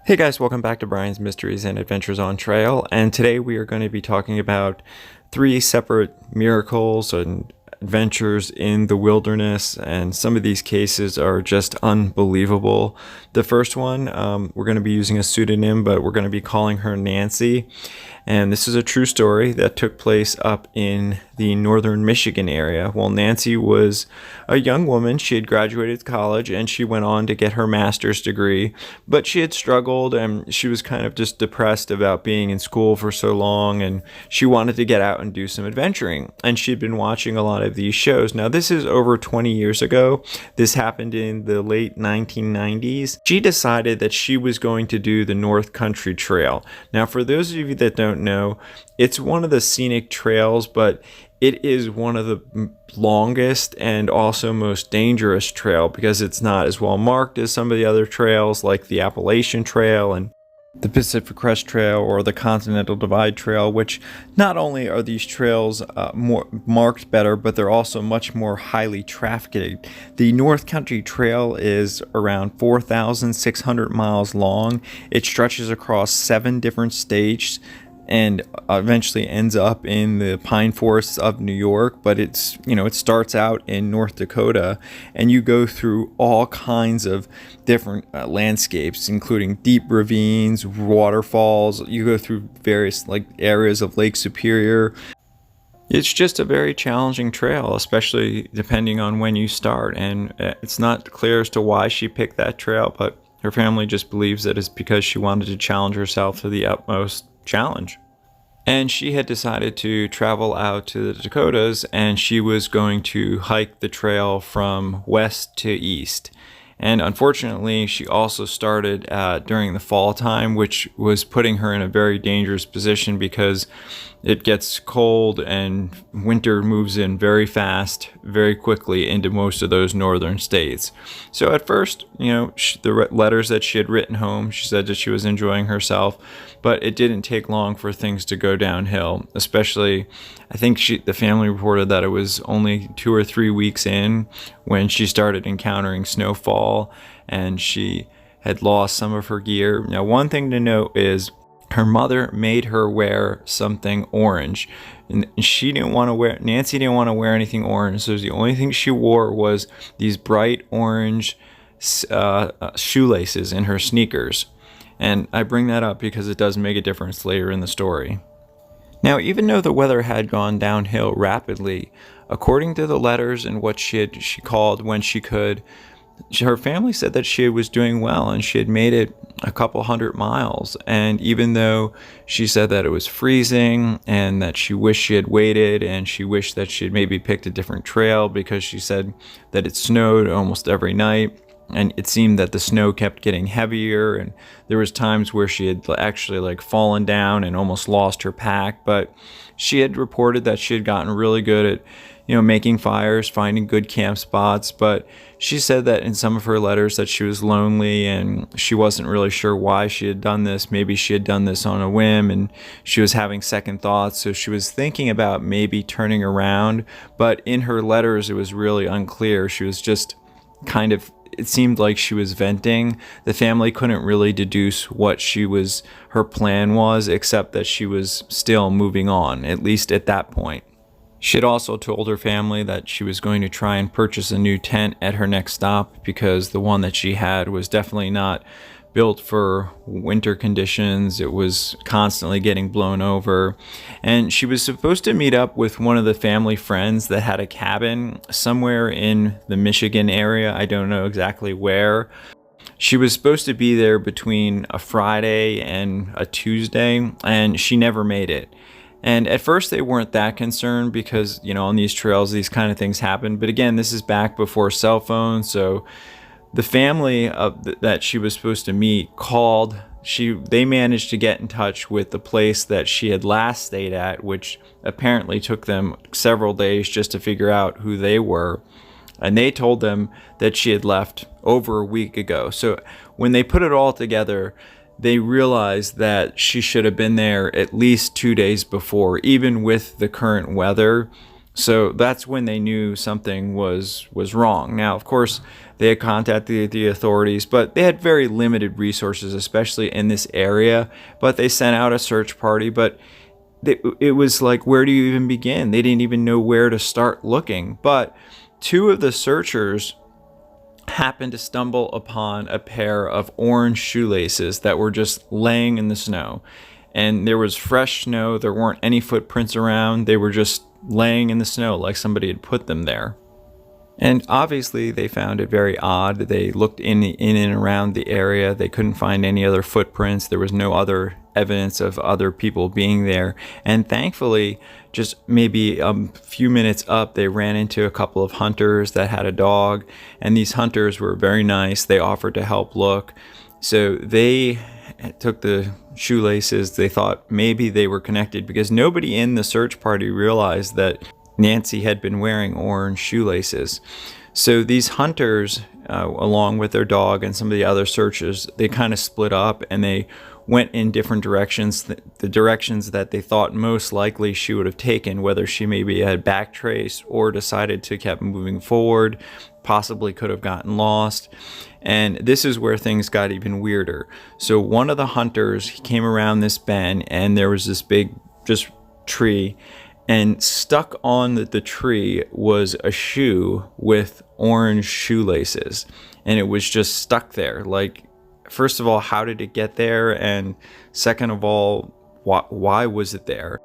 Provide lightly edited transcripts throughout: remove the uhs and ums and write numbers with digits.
Hey guys, welcome back to Brian's Mysteries and Adventures on Trail, and today we are going to be talking about three separate miracles and adventures in the wilderness, and some of these cases are just unbelievable. The first one, we're going to be using a pseudonym, but we're going to be calling her Nancy, and this is a true story that took place up in the northern Michigan area. Well, Nancy was a young woman. She had graduated college and she went on to get her master's degree, but she had struggled and she was kind of just depressed about being in school for so long, and she wanted to get out and do some adventuring, and she'd been watching a lot of these shows. Now, this is over 20 years ago. This happened in the late 1990s. She decided that she was going to do the North Country Trail. Now, for those of you that don't know, it's one of the scenic trails, but it is one of the longest and also most dangerous trail because it's not as well marked as some of the other trails like the Appalachian Trail and the Pacific Crest Trail or the Continental Divide Trail, which not only are these trails more marked better, but they're also much more highly trafficked. The North Country Trail is around 4,600 miles long. It stretches across 7 different states and eventually ends up in the pine forests of New York, but it starts out in North Dakota, and you go through all kinds of different landscapes, including deep ravines, waterfalls. You go through various areas of Lake Superior. It's just a very challenging trail, especially depending on when you start, and it's not clear as to why she picked that trail, but her family just believes that it's because she wanted to challenge herself to the utmost challenge. And she had decided to travel out to the Dakotas, and she was going to hike the trail from west to east. And unfortunately, she also started during the fall time, which was putting her in a very dangerous position because it gets cold and winter moves in very fast, very quickly into most of those northern states. So at first, the letters that she had written home, she said that she was enjoying herself, but it didn't take long for things to go downhill. Especially, I think the family reported that it was only 2 or 3 weeks in when she started encountering snowfall and she had lost some of her gear. Now, one thing to note is her mother made her wear something orange, and Nancy didn't want to wear anything orange, so the only thing she wore was these bright orange shoelaces in her sneakers. And I bring that up because it does make a difference later in the story. Now, even though the weather had gone downhill rapidly, according to the letters and what she called when she could, her family said that she was doing well and she had made it a couple 100 miles. And even though she said that it was freezing and that she wished she had waited and she wished that she had maybe picked a different trail because she said that it snowed almost every night, and it seemed that the snow kept getting heavier, and there was times where she had actually fallen down and almost lost her pack. But she had reported that she had gotten really good at making fires, finding good camp spots. But she said that in some of her letters that she was lonely and she wasn't really sure why she had done this. Maybe she had done this on a whim and she was having second thoughts, so she was thinking about maybe turning around. But in her letters, it was really unclear. She was just it seemed like she was venting. The family couldn't really deduce what her plan was, except that she was still moving on, at least at that point. She had also told her family that she was going to try and purchase a new tent at her next stop because the one that she had was definitely not built for winter conditions. It was constantly getting blown over. And she was supposed to meet up with one of the family friends that had a cabin somewhere in the Michigan area. I don't know exactly where. She was supposed to be there between a Friday and a Tuesday, and she never made it. And at first they weren't that concerned because, on these trails, these kind of things happen. But again, this is back before cell phones, so the family that she was supposed to meet called. They managed to get in touch with the place that she had last stayed at, which apparently took them several days just to figure out who they were. And they told them that she had left over a week ago. So when they put it all together, they realized that she should have been there at least 2 days before. Even with the current weather, So that's when they knew something was wrong. Now, of course, they had contacted the authorities, but they had very limited resources, especially in this area. But they sent out a search party, but it was like, where do you even begin? They didn't even know where to start looking. But two of the searchers happened to stumble upon a pair of orange shoelaces that were just laying in the snow. And there was fresh snow. There weren't any footprints around. They were just laying in the snow like somebody had put them there. And obviously they found it very odd. They looked in and around the area. They couldn't find any other footprints. There was no other evidence of other people being there. And thankfully, just maybe a few minutes up, they ran into a couple of hunters that had a dog. And these hunters were very nice. They offered to help look. So they took the shoelaces. They thought maybe they were connected because nobody in the search party realized that Nancy had been wearing orange shoelaces. So these hunters, along with their dog and some of the other searchers, they kind of split up and they went in different directions, the directions that they thought most likely she would have taken, whether she maybe had backtraced or decided to keep moving forward, possibly could have gotten lost. And this is where things got even weirder. So one of the hunters, he came around this bend and there was this big just tree, and stuck on the tree was a shoe with orange shoelaces, and it was just stuck there. Like, first of all, how did it get there? And second of all, why was it there?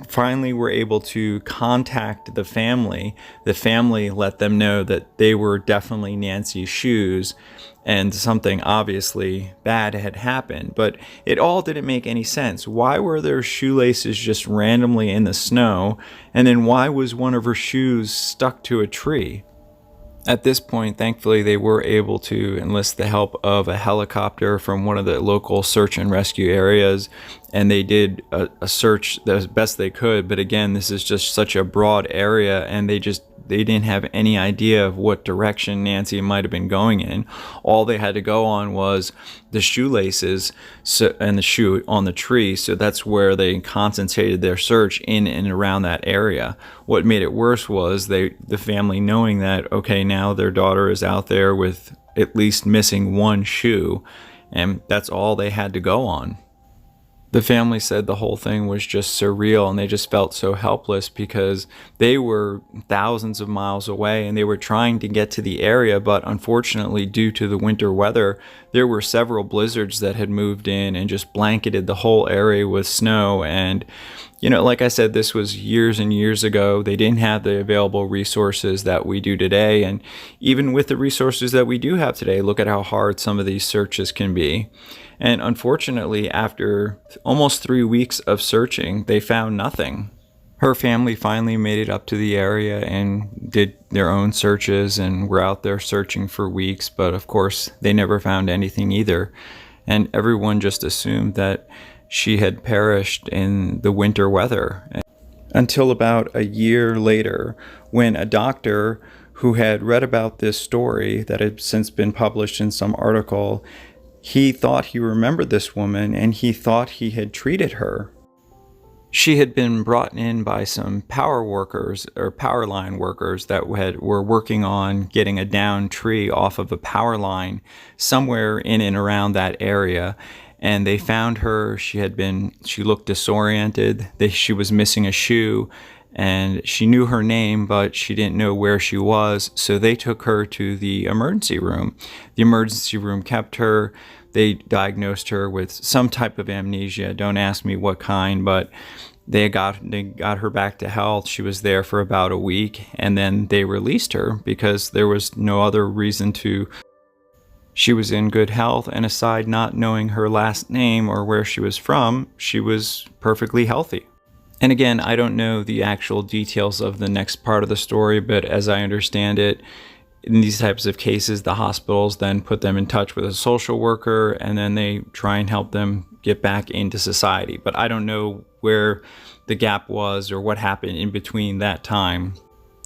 Finally, we're able to contact the family. The family let them know that they were definitely Nancy's shoes and something obviously bad had happened. But it all didn't make any sense. Why were their shoelaces just randomly in the snow? And then why was one of her shoes stuck to a tree? At this point, thankfully, they were able to enlist the help of a helicopter from one of the local search and rescue areas, and they did a search the best they could. But again, this is just such a broad area, and they didn't have any idea of what direction Nancy might have been going in. All they had to go on was the shoelaces and the shoe on the tree. So that's where they concentrated their search in and around that area. What made it worse was the family knowing that, okay, now their daughter is out there with at least missing one shoe, and that's all they had to go on. The family said the whole thing was just surreal, and they just felt so helpless because they were thousands of miles away and they were trying to get to the area. But unfortunately, due to the winter weather, there were several blizzards that had moved in and just blanketed the whole area with snow. And, you know, like I said, this was years and years ago. They didn't have the available resources that we do today. And even with the resources that we do have today, look at how hard some of these searches can be. And unfortunately, after almost 3 weeks of searching, they found nothing. Her family finally made it up to the area and did their own searches and were out there searching for weeks. But of course, they never found anything either. And everyone just assumed that she had perished in the winter weather. Until about a year later, when a doctor who had read about this story that had since been published in some article, he thought he remembered this woman and he thought he had treated her. She had been brought in by some power workers or power line workers that were working on getting a downed tree off of a power line somewhere in and around that area. And they found her. She looked disoriented. She was missing a shoe. And she knew her name, but she didn't know where she was. So they took her to the emergency room. The emergency room kept her. They diagnosed her with some type of amnesia. Don't ask me what kind, but they got her back to health. She was there for about a week, and then they released her because there was no other reason to. She was in good health, and aside not knowing her last name or where she was from, she was perfectly healthy. And again, I don't know the actual details of the next part of the story, but as I understand it, in these types of cases, the hospitals then put them in touch with a social worker, and then they try and help them get back into society. But I don't know where the gap was or what happened in between that time.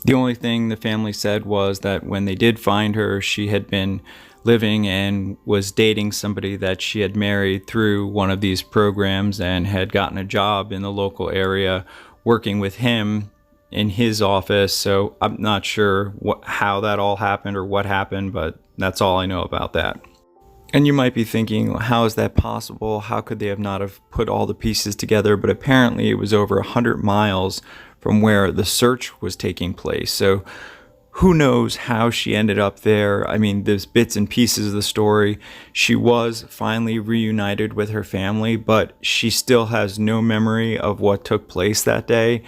The only thing the family said was that when they did find her, she had been living and was dating somebody that she had married through one of these programs and had gotten a job in the local area working with him in his office. So I'm not sure how that all happened or what happened, but that's all I know about that. And you might be thinking, how is that possible? How could they have not have put all the pieces together? But apparently it was over 100 miles from where the search was taking place. So who knows how she ended up there? I mean, there's bits and pieces of the story. She was finally reunited with her family, but she still has no memory of what took place that day.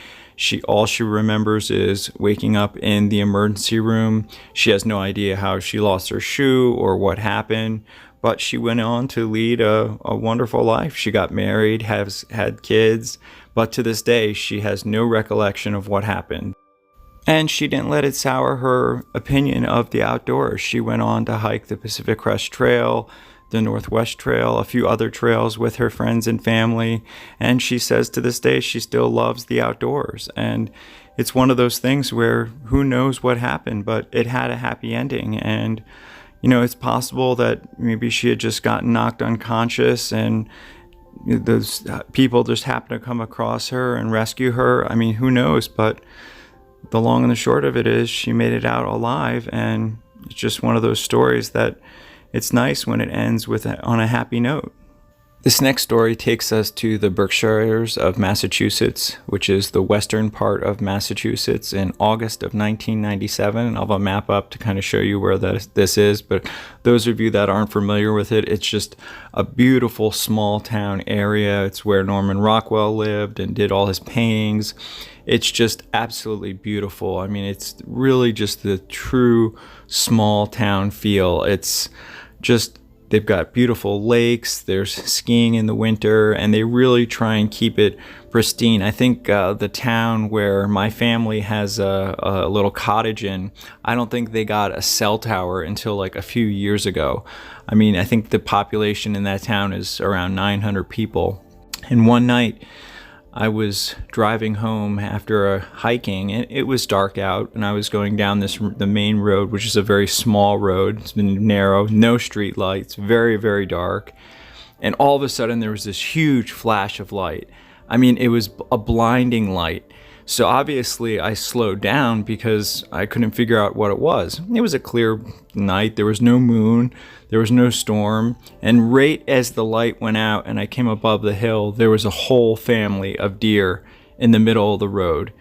All she remembers is waking up in the emergency room. She has no idea how she lost her shoe or what happened, but she went on to lead a wonderful life. She got married, has had kids, but to this day, she has no recollection of what happened. And she didn't let it sour her opinion of the outdoors. She went on to hike the Pacific Crest Trail, the Northwest Trail, a few other trails with her friends and family. And she says to this day, she still loves the outdoors. And it's one of those things where who knows what happened, but it had a happy ending. And, you know, it's possible that maybe she had just gotten knocked unconscious and those people just happened to come across her and rescue her. I mean, who knows? But the long and the short of it is she made it out alive, and it's just one of those stories that it's nice when it ends on a happy note. This next story takes us to the Berkshires of Massachusetts, which is the western part of Massachusetts, in August of 1997. I'll have a map up to kind of show you where this is, but those of you that aren't familiar with it, it's just a beautiful small town area. It's where Norman Rockwell lived and did all his paintings. It's just absolutely beautiful. I mean, it's really just the true small town feel. It's just, they've got beautiful lakes, there's skiing in the winter, and they really try and keep it pristine. I think the town where my family has a little cottage in, I don't think they got a cell tower until like a few years ago. I mean, I think the population in that town is around 900 people. And one night, I was driving home after hiking, and it was dark out, and I was going down the main road, which is a very small road. It's been narrow, no street lights, very, very dark. And all of a sudden there was this huge flash of light. I mean, it was a blinding light. So obviously I slowed down because I couldn't figure out what it was. It was a clear night. There was no moon. There was no storm. And right as the light went out and I came above the hill, there was a whole family of deer in the middle of the road.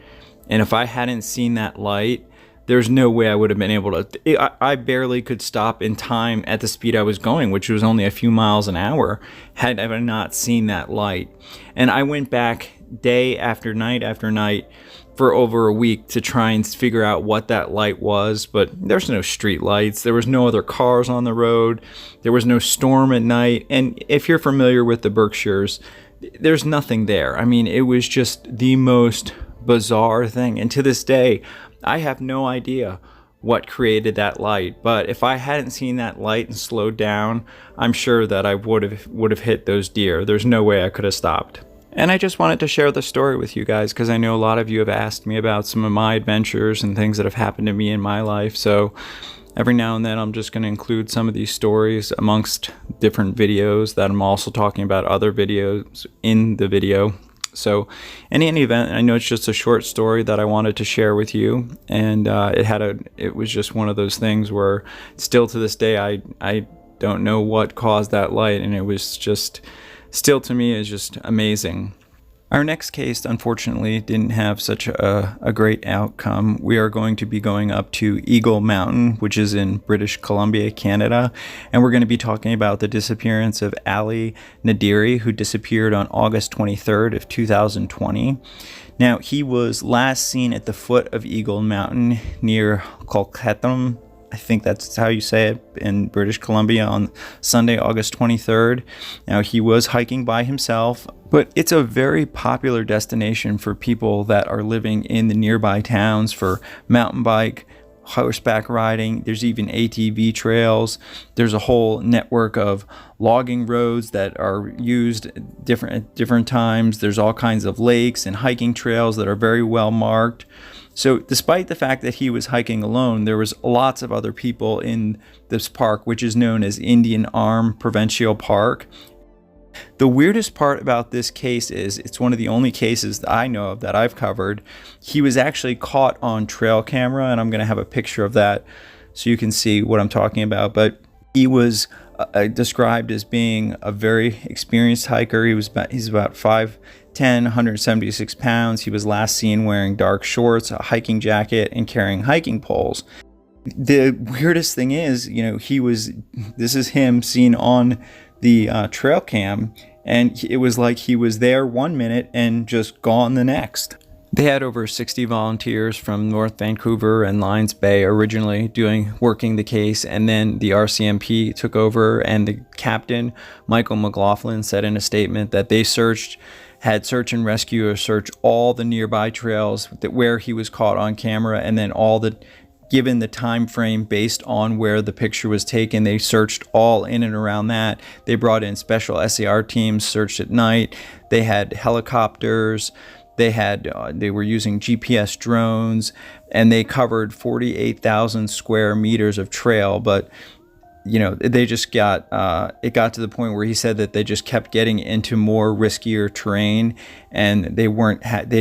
And if I hadn't seen that light, there's no way I would have been able to. I barely could stop in time at the speed I was going, which was only a few miles an hour, had I not seen that light. And I went back day after night for over a week to try and figure out what that light was, but there's no street lights, there was no other cars on the road, there was no storm at night. And if you're familiar with the Berkshires, there's nothing there. I mean, it was just the most bizarre thing, and to this day I have no idea what created that light. But if I hadn't seen that light and slowed down, I'm sure that I would have hit those deer. There's no way I could have stopped. And I just wanted to share the story with you guys because I know a lot of you have asked me about some of my adventures and things that have happened to me in my life. So every now and then I'm just going to include some of these stories amongst different videos that I'm also talking about other videos in the video. So in any event, I know it's just a short story that I wanted to share with you, and it was just one of those things where still to this day I don't know what caused that light, and it was just still to me is just amazing. Our next case, unfortunately, didn't have such a great outcome. We are going to be going up to Eagle Mountain, which is in British Columbia, Canada, and we're going to be talking about the disappearance of Ali Nadiri, who disappeared on August 23rd of 2020. Now, he was last seen at the foot of Eagle Mountain near Colquettam, I think that's how you say it, in British Columbia on Sunday, August 23rd. Now, he was hiking by himself, but it's a very popular destination for people that are living in the nearby towns for mountain bike, horseback riding. There's even ATV trails. There's a whole network of logging roads that are used at different times. There's all kinds of lakes and hiking trails that are very well marked. So despite the fact that he was hiking alone, there was lots of other people in this park, which is known as Indian Arm Provincial Park. The weirdest part about this case is it's one of the only cases that I know of that I've covered. He was actually caught on trail camera, and I'm going to have a picture of that so you can see what I'm talking about. But he was described as being a very experienced hiker. He's about 5'10", 176 pounds. He was last seen wearing dark shorts, a hiking jacket, and carrying hiking poles. The weirdest thing is, this is him seen on the trail cam, and it was like he was there 1 minute and just gone the next. They had over 60 volunteers from North Vancouver and Lions Bay originally working the case, and then the RCMP took over, and the captain, Michael McLaughlin, said in a statement that they had search and rescue search all the nearby trails where he was caught on camera, and then given the time frame based on where the picture was taken, they searched all in and around that. They brought in special SAR teams, searched at night. They had helicopters. They were using GPS drones, and they covered 48,000 square meters of trail. But they just it got to the point where he said that they just kept getting into more riskier terrain, and they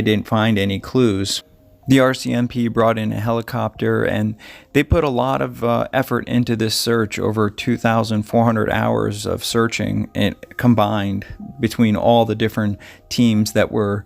didn't find any clues. The RCMP brought in a helicopter, and they put a lot of effort into this search, over 2,400 hours of searching combined between all the different teams that were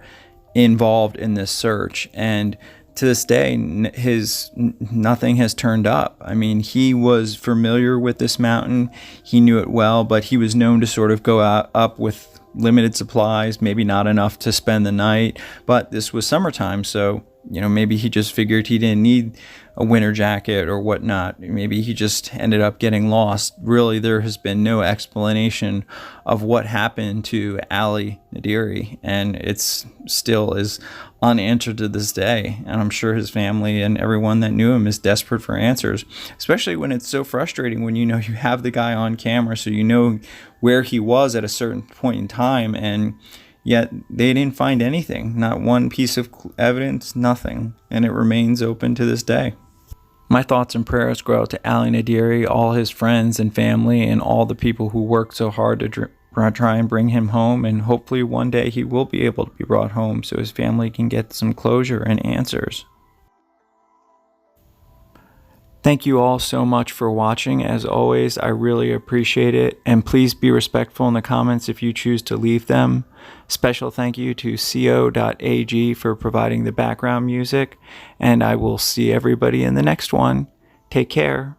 involved in this search. And to this day, nothing has turned up. I mean, he was familiar with this mountain. He knew it well, but he was known to sort of go up with limited supplies, maybe not enough to spend the night. But this was summertime, so maybe he just figured he didn't need a winter jacket or whatnot. Maybe he just ended up getting lost. Really, there has been no explanation of what happened to Ali Nadiri, and it's still is unanswered to this day. And I'm sure his family and everyone that knew him is desperate for answers, especially when it's so frustrating when you have the guy on camera, so where he was at a certain point in time, and yet they didn't find anything, not one piece of evidence, nothing, and it remains open to this day. My thoughts and prayers go out to Ali Nadiri, all his friends and family, and all the people who worked so hard to try and bring him home, and hopefully one day he will be able to be brought home so his family can get some closure and answers. Thank you all so much for watching. As always, I really appreciate it, and please be respectful in the comments if you choose to leave them. Special thank you to co.ag for providing the background music, and I will see everybody in the next one. Take care.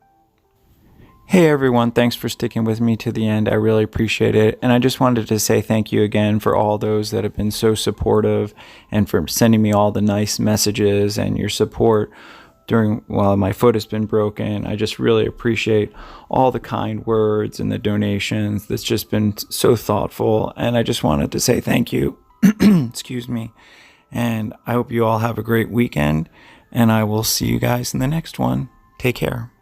Hey everyone, thanks for sticking with me to the end. I really appreciate it, and I just wanted to say thank you again for all those that have been so and for sending me all the nice messages and your support while my foot has been broken. I just really appreciate all the kind words and the donations. That's just been so thoughtful, and I just wanted to say thank you. Excuse me. And I hope you all have a great weekend, and I will see you guys in the next one. Take care.